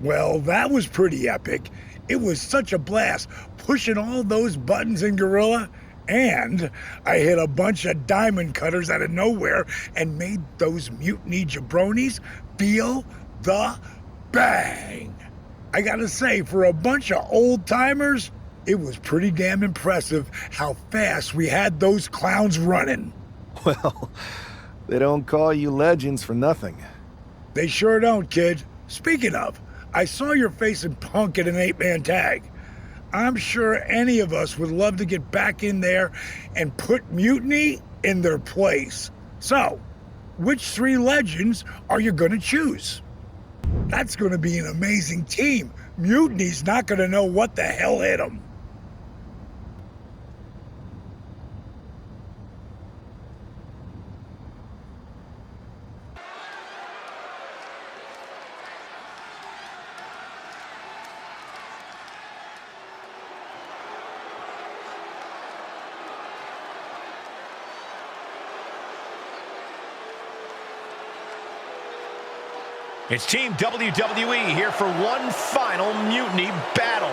Well, that was pretty epic. It was such a blast pushing all those buttons in Gorilla, and I hit a bunch of diamond cutters out of nowhere and made those mutiny jabronis feel the bang. I gotta say, for a bunch of old timers, it was pretty damn impressive how fast we had those clowns running. Well, they don't call you legends for nothing. They sure don't, kid. Speaking of, I saw your face in Punk at an 8-man tag. I'm sure any of us would love to get back in there and put Mutiny in their place. So, which 3 legends are you gonna choose? That's gonna be an amazing team. Mutiny's not gonna know what the hell hit them. It's Team WWE here for one final Mutiny battle.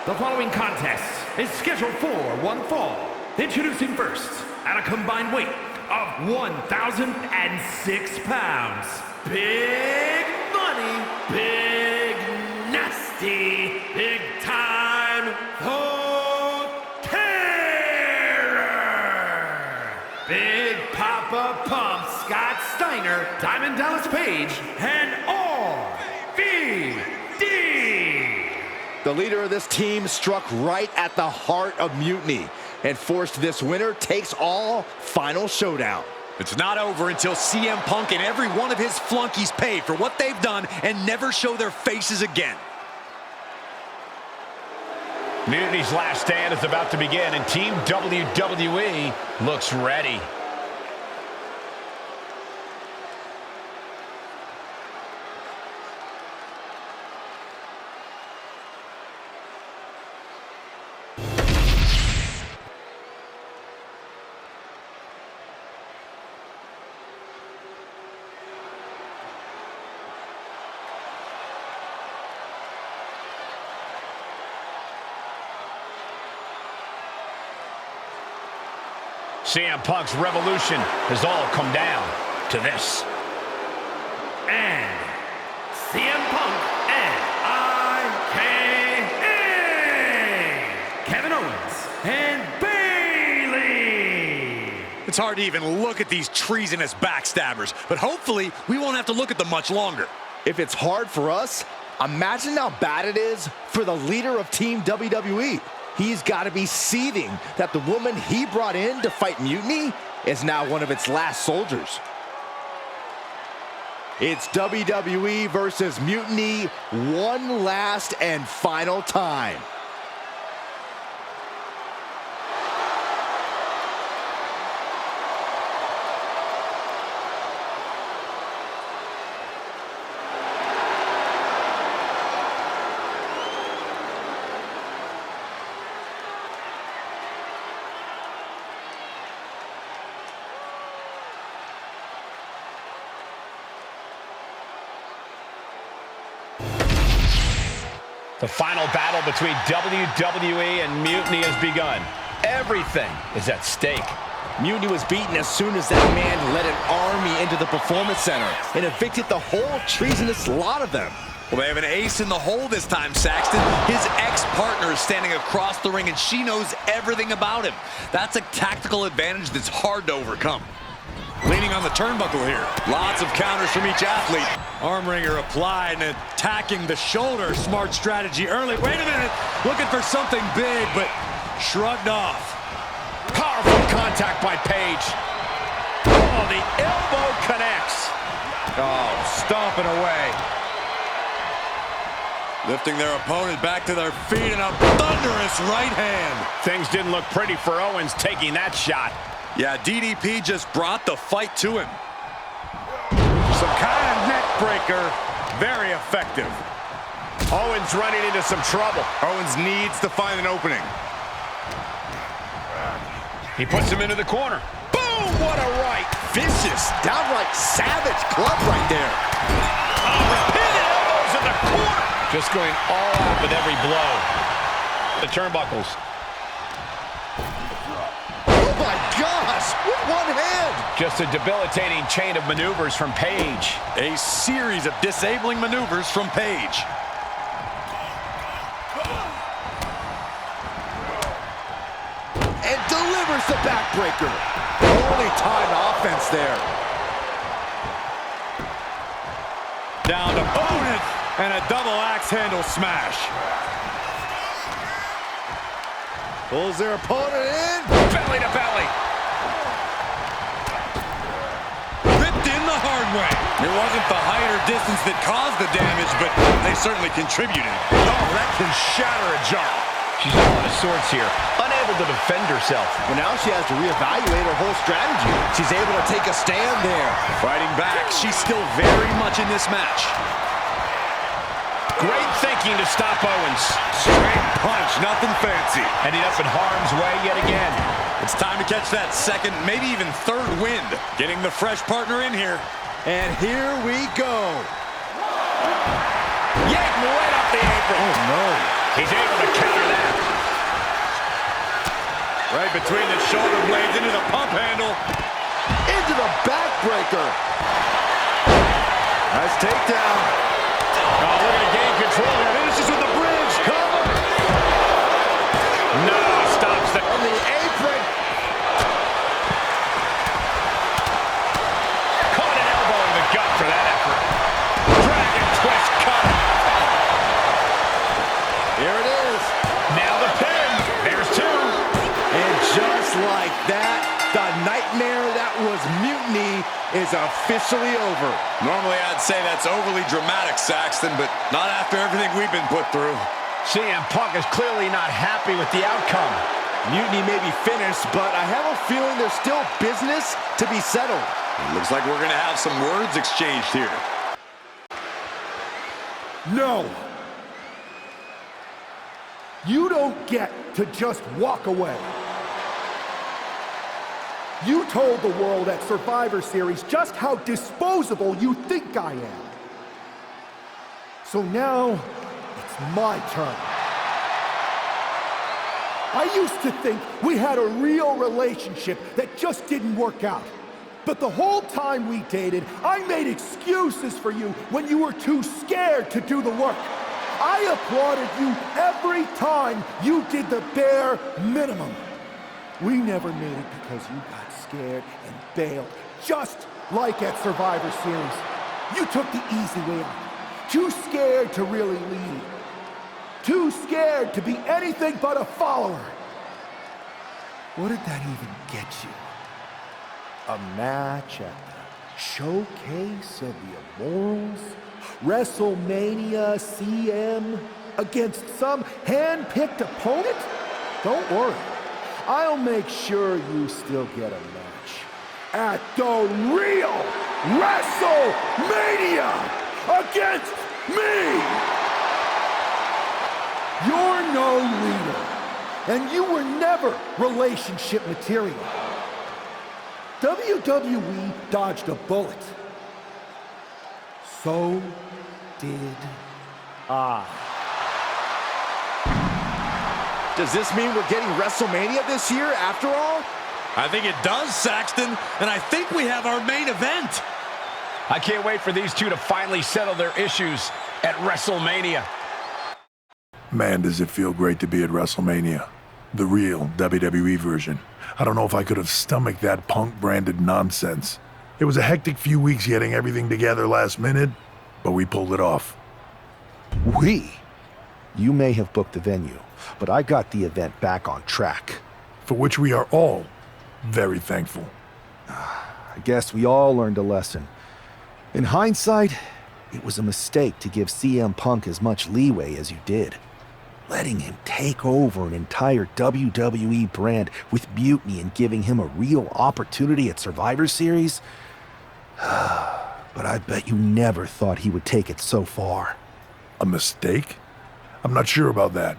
The following contest is scheduled for one fall. Introducing first, at a combined weight of 1,006 pounds. Big money, big nasty, big time for terror. Big Papa Pump, Scott Steiner, Diamond Dallas Page, and RVD. The leader of this team struck right at the heart of Mutiny and forced this winner takes all final showdown. It's not over until CM Punk and every one of his flunkies pay for what they've done and never show their faces again. Mutiny's last stand is about to begin, and Team WWE looks ready. CM Punk's revolution has all come down to this. And CM Punk and IKA Kevin Owens and Bayley. It's hard to even look at these treasonous backstabbers, but hopefully we won't have to look at them much longer. If it's hard for us, imagine how bad it is for the leader of Team WWE. He's got to be seething that the woman he brought in to fight Mutiny is now one of its last soldiers. It's WWE versus Mutiny one last and final time. The final battle between WWE and Mutiny has begun. Everything is at stake. Mutiny was beaten as soon as that man led an army into the Performance Center and evicted the whole treasonous lot of them. Well, they have an ace in the hole this time, Saxton. His ex-partner is standing across the ring, and she knows everything about him. That's a tactical advantage that's hard to overcome. Leaning on the turnbuckle here. Lots of counters from each athlete. Arm wringer applied and attacking the shoulder. Smart strategy early. Wait a minute. Looking for something big, but shrugged off. Powerful contact by Page. Oh, the elbow connects. Oh, stomping away. Lifting their opponent back to their feet and a thunderous right hand. Things didn't look pretty for Owens taking that shot. Yeah, DDP just brought the fight to him. Some kind of neck breaker. Very effective. Owens running into some trouble. Owens needs to find an opening. He puts him into the corner. Boom! What a right. Vicious, downright savage club right there. Oh, repeated Just going all out with every blow. The turnbuckles. Oh my gosh, with one hand. Just a debilitating chain of maneuvers from Paige. A series of disabling maneuvers from Paige. And delivers the backbreaker. Only time offense there. Down to opponent and a double axe handle smash. Pulls their opponent in. Belly to belly. Ripped in the hard way. It wasn't the height or distance that caused the damage, but they certainly contributed. Oh, that can shatter a jaw. She's all out of sorts here, unable to defend herself. Well, now she has to reevaluate her whole strategy. She's able to take a stand there. Fighting back, she's still very much in this match. Great thinking to stop Owens. Straight punch, nothing fancy. Ending up in harm's way yet again. It's time to catch that second, maybe even third wind. Getting the fresh partner in here. And here we go. Yanked right off the apron. Oh, no. He's able to counter that. Right between the shoulder blades into the pump handle. Into the backbreaker. Nice takedown. Oh, looking to gain control here. Finishes with the bridge. Cover. No, stops the... On the apron. Caught an elbow in the gut for that effort. Dragon twist cutter. Here it is. Now the pin. There's two. And just like that, the nightmare that was Mutiny is officially over. Normally I'd say that's overly dramatic, Saxton, but not after everything we've been put through. CM Punk is clearly not happy with the outcome. Mutiny may be finished, but I have a feeling there's still business to be settled. It looks like we're going to have some words exchanged here. No! You don't get to just walk away. You told the world at Survivor Series just how disposable you think I am. So now, it's my turn. I used to think we had a real relationship that just didn't work out. But the whole time we dated, I made excuses for you when you were too scared to do the work. I applauded you every time you did the bare minimum. We never made it because you got scared and bailed, just like at Survivor Series. You took the easy way out. Too scared to really lead. Too scared to be anything but a follower. What did that even get you? A match at the Showcase of the Immortals? WrestleMania CM against some hand-picked opponent? Don't worry. I'll make sure you still get a match at the real WrestleMania against me! You're no leader, and you were never relationship material. WWE dodged a bullet. So did I. Does this mean we're getting WrestleMania this year after all? I think it does, Saxton, and I think we have our main event. I can't wait for these two to finally settle their issues at WrestleMania. Man, does it feel great to be at WrestleMania. The real WWE version. I don't know if I could have stomached that Punk-branded nonsense. It was a hectic few weeks getting everything together last minute, but we pulled it off. We? You may have booked the venue, but I got the event back on track. For which we are all very thankful. I guess we all learned a lesson. In hindsight, it was a mistake to give CM Punk as much leeway as you did. Letting him take over an entire WWE brand with Mutiny and giving him a real opportunity at Survivor Series? But I bet you never thought he would take it so far. A mistake? I'm not sure about that.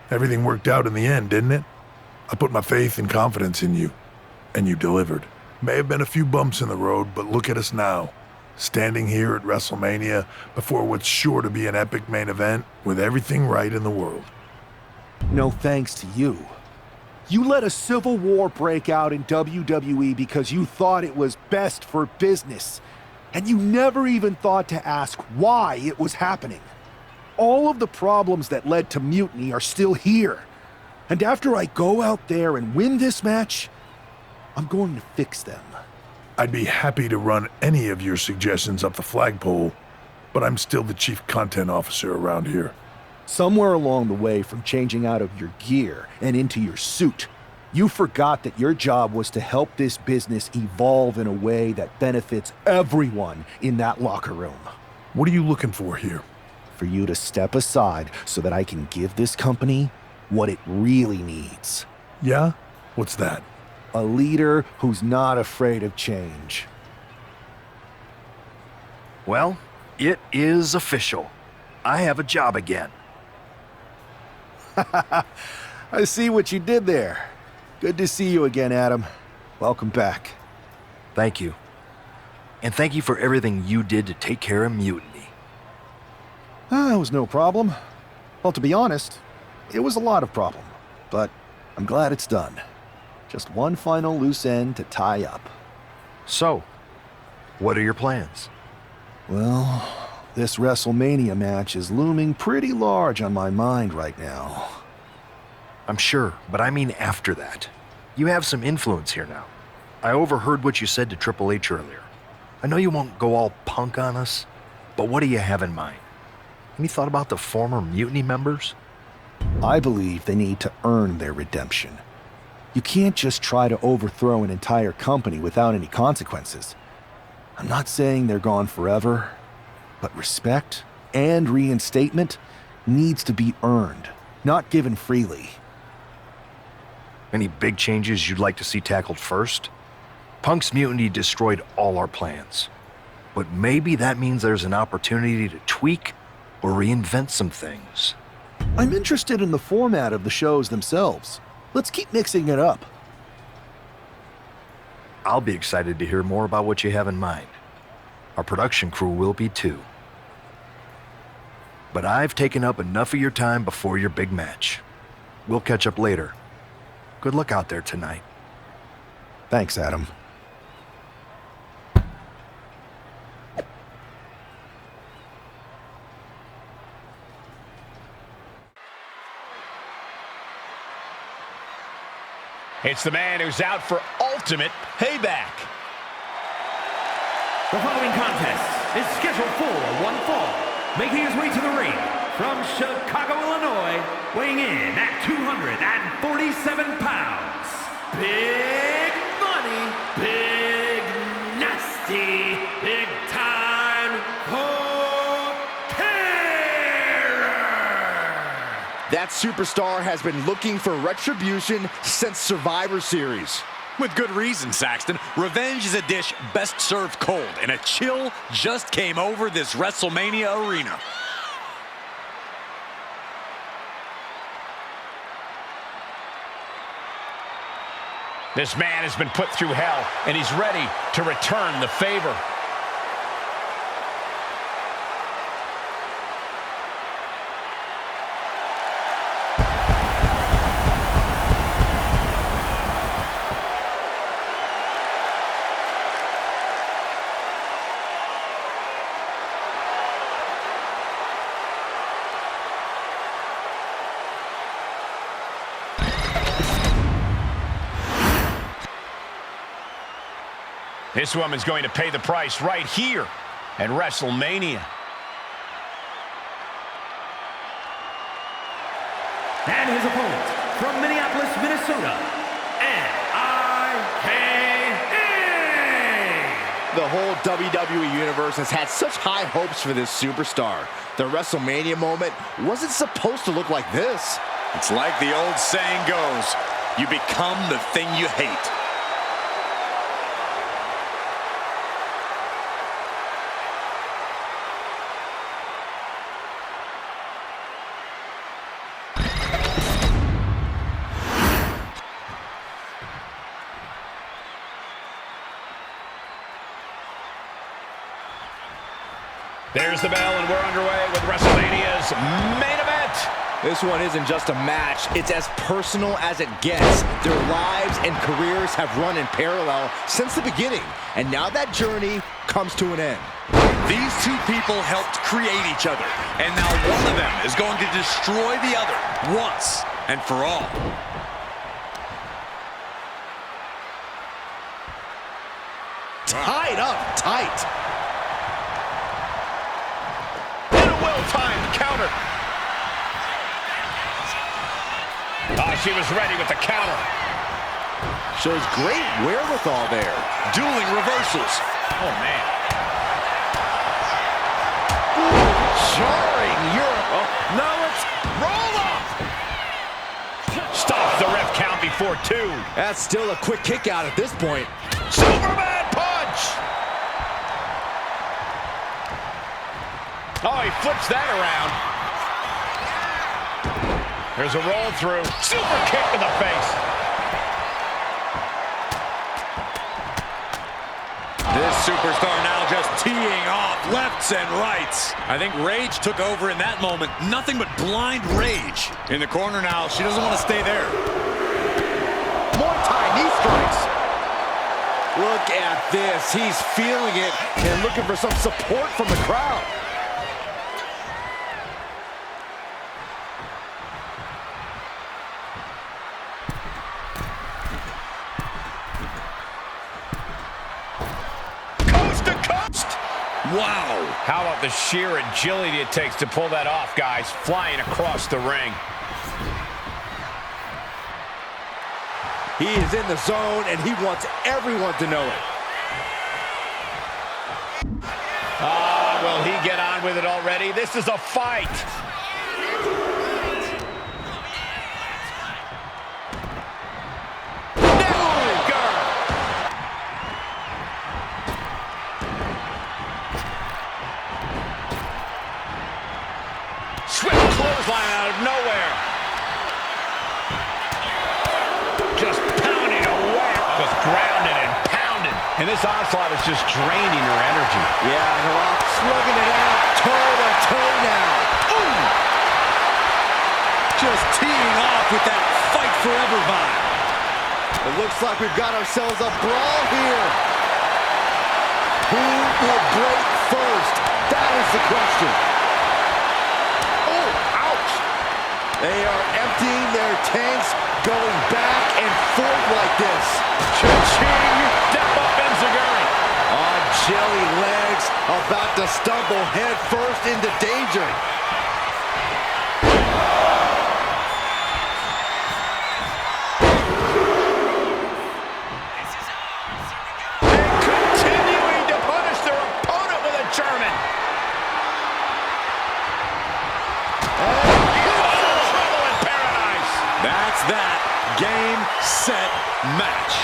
Everything worked out in the end, didn't it? I put my faith and confidence in you, and you delivered. May have been a few bumps in the road, but look at us now. standing here at WrestleMania before what's sure to be an epic main event with everything right in the world. No thanks to you. You let a civil war break out in WWE because you thought it was best for business. And you never even thought to ask why it was happening. All of the problems that led to mutiny are still here. And after I go out there and win this match, I'm going to fix them. I'd be happy to run any of your suggestions up the flagpole, but I'm still the chief content officer around here. Somewhere along the way from changing out of your gear and into your suit, you forgot that your job was to help this business evolve in a way that benefits everyone in that locker room. What are you looking for here? For you to step aside so that I can give this company what it really needs. Yeah? What's that? A leader who's not afraid of change. Well, it is official. I have a job again. I see what you did there. Good to see you again, Adam. Welcome back. Thank you. And thank you for everything you did to take care of Mutiny. It was no problem. Well, to be honest, it was a lot of problem. But I'm glad it's done. Just one final loose end to tie up. So, what are your plans? Well, this WrestleMania match is looming pretty large on my mind right now. I'm sure, but I mean after that. You have some influence here now. I overheard what you said to Triple H earlier. I know you won't go all punk on us, but what do you have in mind? Any thought about the former Mutiny members? I believe they need to earn their redemption. You can't just try to overthrow an entire company without any consequences. I'm not saying they're gone forever, but respect and reinstatement needs to be earned, not given freely. Any big changes you'd like to see tackled first? Punk's mutiny destroyed all our plans. But maybe that means there's an opportunity to tweak or reinvent some things. I'm interested in the format of the shows themselves. Let's keep mixing it up. I'll be excited to hear more about what you have in mind. Our production crew will be too. But I've taken up enough of your time before your big match. We'll catch up later. Good luck out there tonight. Thanks, Adam. It's the man who's out for ultimate payback. The following contest is scheduled for one fall. Making his way to the ring from Chicago, Illinois, weighing in at 247 pounds. Big money, big nasty, big time That superstar has been looking for retribution since Survivor Series. With good reason, Saxton. Revenge is a dish best served cold, and a chill just came over this WrestleMania arena. This man has been put through hell, and he's ready to return the favor. This woman's going to pay the price right here at WrestleMania. And his opponent from Minneapolis, Minnesota, N.I.K.A. The whole WWE Universe has had such high hopes for this superstar. The WrestleMania moment wasn't supposed to look like this. It's like the old saying goes, you become the thing you hate. There's the bell, and we're underway with WrestleMania's main event. This one isn't just a match, it's as personal as it gets. Their lives and careers have run in parallel since the beginning, and now that journey comes to an end. These two people helped create each other, and now one of them is going to destroy the other once and for all. Tied up tight. And a well-timed counter. Oh, she was ready with the counter. Shows great wherewithal there. Dueling reversals. Oh, man. Jarring Europe. Oh, no, it's roll up. Stop the ref count before 2. That's still a quick kick out at this point. Superman punch. Oh, he flips that around. There's a roll through. Super kick to the face. This superstar now just teeing off lefts and rights. I think rage took over in that moment. Nothing but blind rage. In the corner now, she doesn't want to stay there. More Thai knee strikes. Look at this. He's feeling it and looking for some support from the crowd. Wow. How about the sheer agility it takes to pull that off, guys? Flying across the ring. He is in the zone, and he wants everyone to know it. Will he get on with it already? This is a fight. Swift clothesline out of nowhere. Just pounding away. Just grounded and pounding. And this onslaught is just draining her energy. Yeah, Rock slugging it out toe-to-toe now. Ooh! Just teeing off with that fight forever vibe. It looks like we've got ourselves a brawl here. Who will break first? That is the question. Oh, ouch! They are emptying their tanks, going back and forth like this. Cha-ching! Step up, Enziguri. On jelly legs, about to stumble head first into danger. Continuing to punish their opponent with a German. Trouble in paradise. That's that. Game, set, match.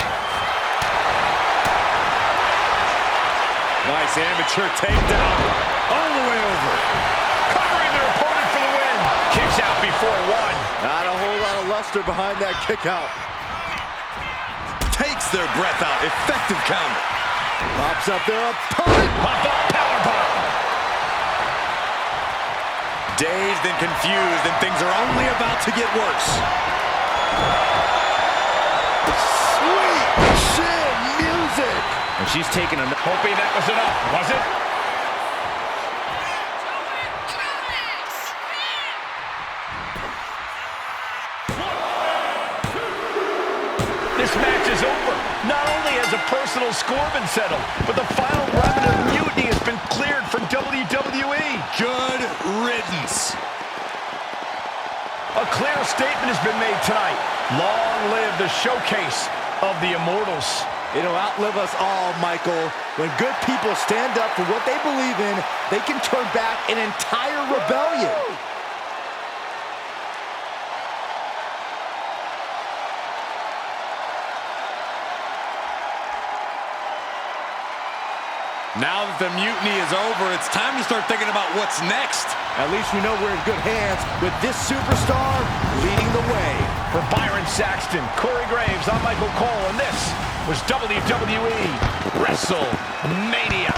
Nice amateur takedown. All the way over. Covering their opponent for the win. Kicks out before 1. Not a whole lot of luster behind that kick out. Takes their breath out. Effective counter. Pops up their opponent. Powerbomb. Dazed and confused, and things are only about to get worse. Sweet chin music. And she's taking a... Hoping that was enough, was it? This match is over. Not only has a personal score been settled, but the final remnant of mutiny has been cleared from WWE. Good riddance. A clear statement has been made tonight. Long live the showcase of the Immortals. It'll outlive us all, Michael. When good people stand up for what they believe in, they can turn back an entire rebellion. Now that the mutiny is over, it's time to start thinking about what's next. At least we know we're in good hands with this superstar leading the way. For Byron Saxton, Corey Graves, I'm Michael Cole, and this was WWE WrestleMania.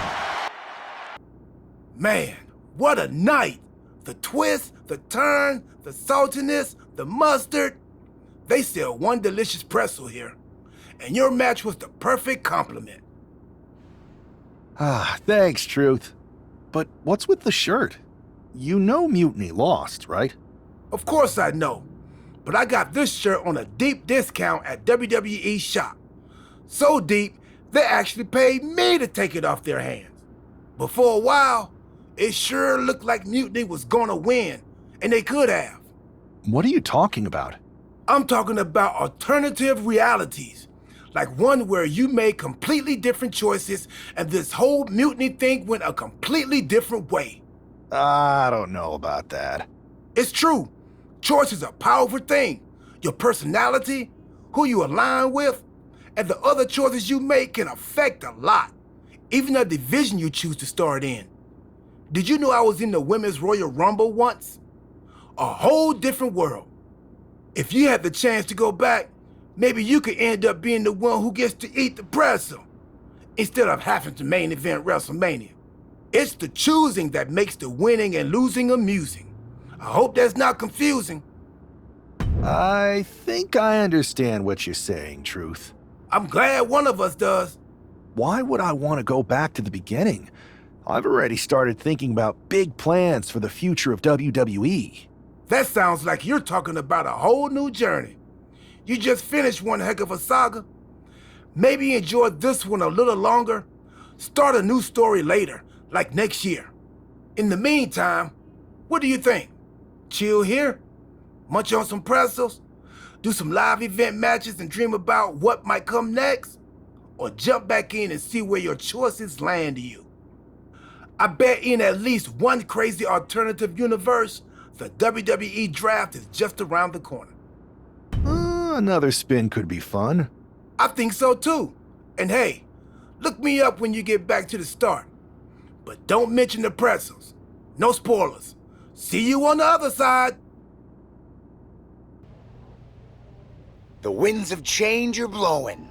Man, What a night! The twist, the turn, the saltiness, the mustard. They sell one delicious pretzel here. And your match was the perfect compliment. Ah, thanks, Truth. But what's with the shirt? You know Mutiny lost, right? Of course I know. But I got this shirt on a deep discount at WWE Shop. So deep, they actually paid me to take it off their hands. But for a while, it sure looked like Mutiny was gonna win, and they could have. What are you talking about? I'm talking about alternative realities, like one where you made completely different choices and this whole Mutiny thing went a completely different way. I don't know about that. It's true. Choice is a powerful thing. Your personality, who you align with, and the other choices you make can affect a lot. Even the division you choose to start in. Did you know I was in the Women's Royal Rumble once? A whole different world. If you had the chance to go back, maybe you could end up being the one who gets to eat the pretzel, instead of having to main event WrestleMania. It's the choosing that makes the winning and losing amusing. I hope that's not confusing. I think I understand what you're saying, Truth. I'm glad one of us does. Why would I want to go back to the beginning? I've already started thinking about big plans for the future of WWE. That sounds like you're talking about a whole new journey. You just finished one heck of a saga. Maybe enjoy this one a little longer. Start a new story later, like next year. In the meantime, what do you think? Chill here? Munch on some pretzels? Do some live event matches and dream about what might come next? Or jump back in and see where your choices land you? I bet in at least one crazy alternative universe, the WWE draft is just around the corner. Another spin could be fun. I think so too. And hey, look me up when you get back to the start. But don't mention the pretzels. No spoilers. See you on the other side. The winds of change are blowing.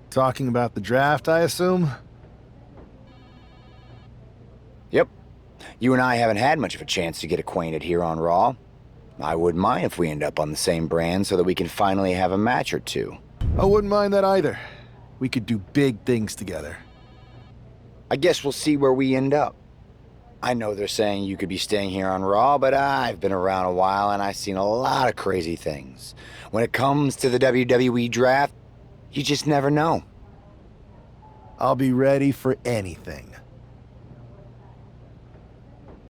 Talking about the draft, I assume? Yep. You and I haven't had much of a chance to get acquainted here on Raw. I wouldn't mind if we end up on the same brand so that we can finally have a match or two. I wouldn't mind that either. We could do big things together. I guess we'll see where we end up. I know they're saying you could be staying here on Raw, but I've been around a while and I've seen a lot of crazy things. When it comes to the WWE draft, you just never know. I'll be ready for anything.